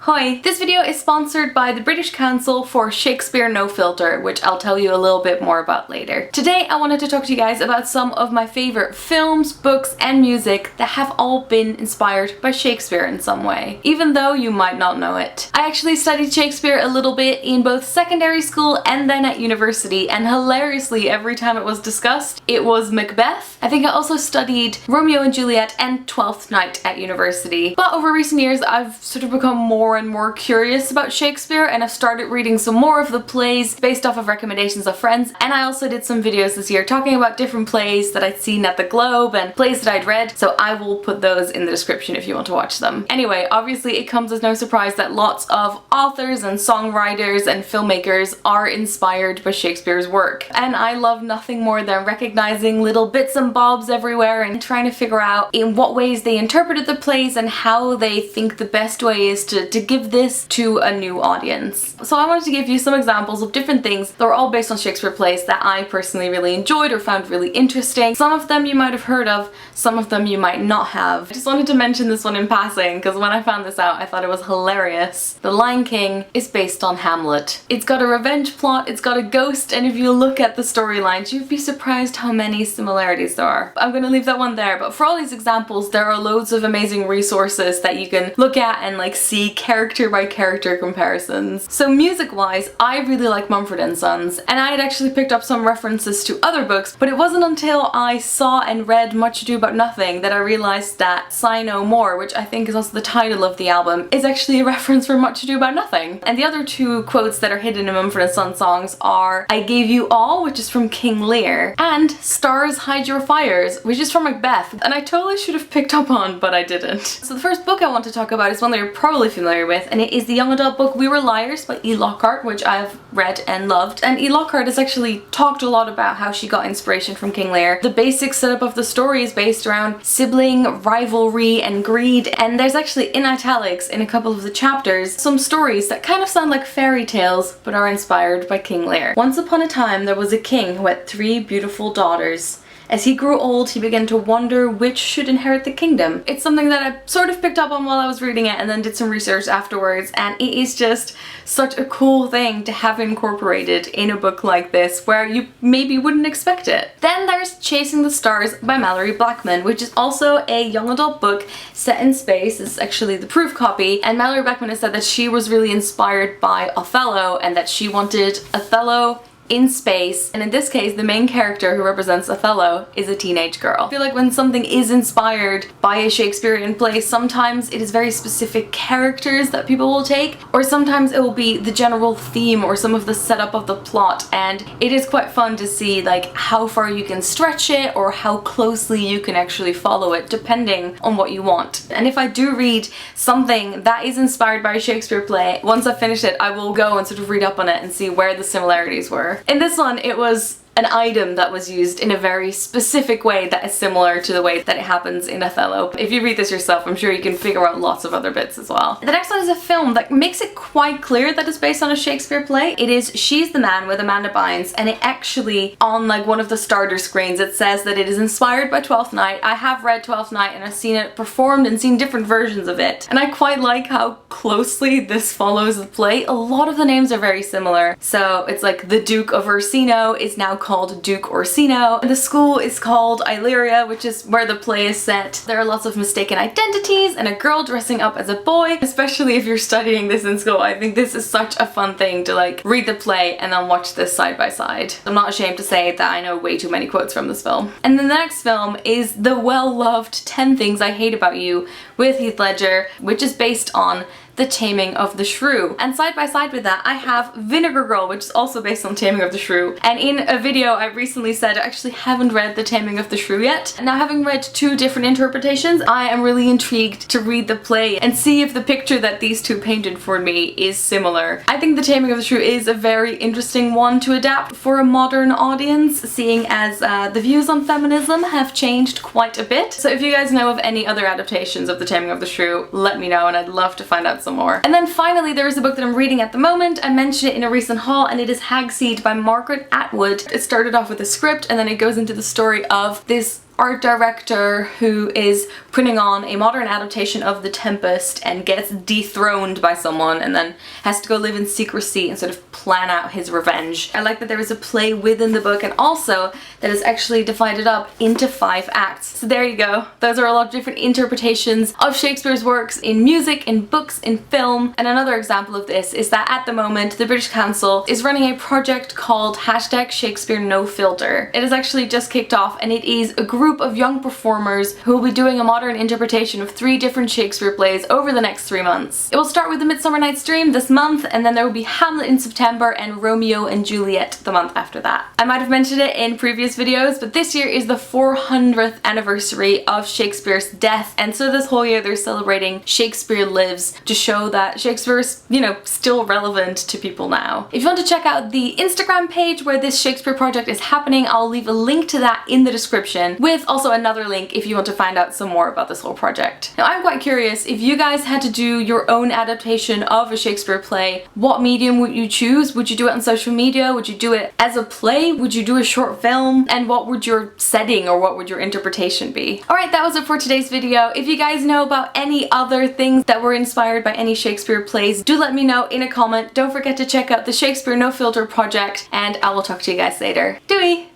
Hi, this video is sponsored by the British Council for Shakespeare No Filter, which I'll tell you a little bit more about later. Today I wanted to talk to you guys about some of my favorite films, books and music that have all been inspired by Shakespeare in some way, even though you might not know it. I actually studied Shakespeare a little bit in both secondary school and then at university, and hilariously every time it was discussed it was Macbeth. I think I also studied Romeo and Juliet and Twelfth Night at university, but over recent years I've sort of become more and more curious about Shakespeare, and I've started reading some more of the plays based off of recommendations of friends, and I also did some videos this year talking about different plays that I'd seen at the Globe and plays that I'd read, so I will put those in the description if you want to watch them. Anyway, obviously it comes as no surprise that lots of authors and songwriters and filmmakers are inspired by Shakespeare's work, and I love nothing more than recognizing little bits and bobs everywhere and trying to figure out in what ways they interpreted the plays and how they think the best way is to give this to a new audience. So I wanted to give you some examples of different things that were all based on Shakespeare plays that I personally really enjoyed or found really interesting. Some of them you might have heard of, some of them you might not have. I just wanted to mention this one in passing because when I found this out I thought it was hilarious. The Lion King is based on Hamlet. It's got a revenge plot, it's got a ghost, and if you look at the storylines you'd be surprised how many similarities there are. I'm gonna leave that one there, but for all these examples there are loads of amazing resources that you can look at and like see character by character comparisons. So music wise, I really like Mumford & Sons, and I had actually picked up some references to other books, but it wasn't until I saw and read Much Ado About Nothing that I realized that Sigh No More, which I think is also the title of the album, is actually a reference from Much Ado About Nothing. And the other two quotes that are hidden in Mumford & Sons songs are I Gave You All, which is from King Lear, and Stars Hide Your Fires, which is from Macbeth, and I totally should have picked up on, but I didn't. So the first book I want to talk about is one that you're probably familiar with, and it is the young adult book We Were Liars by E. Lockhart, which I've read and loved. And E. Lockhart has actually talked a lot about how she got inspiration from King Lear. The basic setup of the story is based around sibling rivalry and greed, and there's actually in italics in a couple of the chapters some stories that kind of sound like fairy tales but are inspired by King Lear. Once upon a time there was a king who had 3 beautiful daughters. As he grew old, he began to wonder which should inherit the kingdom. It's something that I sort of picked up on while I was reading it and then did some research afterwards, and it is just such a cool thing to have incorporated in a book like this where you maybe wouldn't expect it. Then there's Chasing the Stars by Malorie Blackman, which is also a young adult book set in space. It's actually the proof copy, and Malorie Blackman has said that she was really inspired by Othello and that she wanted Othello in space, and in this case the main character who represents Othello is a teenage girl. I feel like when something is inspired by a Shakespearean play, sometimes it is very specific characters that people will take, or sometimes it will be the general theme or some of the setup of the plot, and it is quite fun to see like how far you can stretch it or how closely you can actually follow it depending on what you want. And if I do read something that is inspired by a Shakespeare play, once I finish it I will go and sort of read up on it and see where the similarities were. In this one, it was an item that was used in a very specific way that is similar to the way that it happens in Othello. If you read this yourself, I'm sure you can figure out lots of other bits as well. The next one is a film that makes it quite clear that it's based on a Shakespeare play. It is She's the Man with Amanda Bynes, and it actually, on like one of the starter screens, it says that it is inspired by Twelfth Night. I have read Twelfth Night and I've seen it performed and seen different versions of it, and I quite like how closely this follows the play. A lot of the names are very similar. So it's like the Duke of Orsino is now called Duke Orsino, and the school is called Illyria, which is where the play is set. There are lots of mistaken identities and a girl dressing up as a boy. Especially if you're studying this in school, I think this is such a fun thing to like read the play and then watch this side by side. I'm not ashamed to say that I know way too many quotes from this film. And then the next film is the well-loved 10 Things I Hate About You with Heath Ledger, which is based on The Taming of the Shrew. And side by side with that I have Vinegar Girl, which is also based on Taming of the Shrew. And in a video I recently said I actually haven't read The Taming of the Shrew yet. Now, having read 2 different interpretations, I am really intrigued to read the play and see if the picture that these two painted for me is similar. I think The Taming of the Shrew is a very interesting one to adapt for a modern audience, seeing as the views on feminism have changed quite a bit. So if you guys know of any other adaptations of The Taming of the Shrew, let me know and I'd love to find out some more. And then finally there is a book that I'm reading at the moment. I mentioned it in a recent haul, and it is Hag-Seed by Margaret Atwood. It started off with a script and then it goes into the story of this art director who is putting on a modern adaptation of The Tempest and gets dethroned by someone and then has to go live in secrecy and sort of plan out his revenge. I like that there is a play within the book and also that is actually divided up into 5 acts. So there you go. Those are a lot of different interpretations of Shakespeare's works in music, in books, in film. And another example of this is that at the moment the British Council is running a project called #ShakespeareNoFilter. It has actually just kicked off and it is a group of young performers who will be doing a modern interpretation of 3 different Shakespeare plays over the next 3 months. It will start with the Midsummer Night's Dream this month, and then there will be Hamlet in September and Romeo and Juliet the month after that. I might have mentioned it in previous videos, but this year is the 400th anniversary of Shakespeare's death, and so this whole year they're celebrating Shakespeare Lives to show that Shakespeare is, you know, still relevant to people now. If you want to check out the Instagram page where this Shakespeare project is happening, I'll leave a link to that in the description, with also another link if you want to find out some more about this whole project. Now I'm quite curious, if you guys had to do your own adaptation of a Shakespeare play, what medium would you choose? Would you do it on social media? Would you do it as a play? Would you do a short film? And what would your setting or what would your interpretation be? Alright, that was it for today's video. If you guys know about any other things that were inspired by any Shakespeare plays, do let me know in a comment. Don't forget to check out the Shakespeare No Filter project, and I will talk to you guys later. Doei!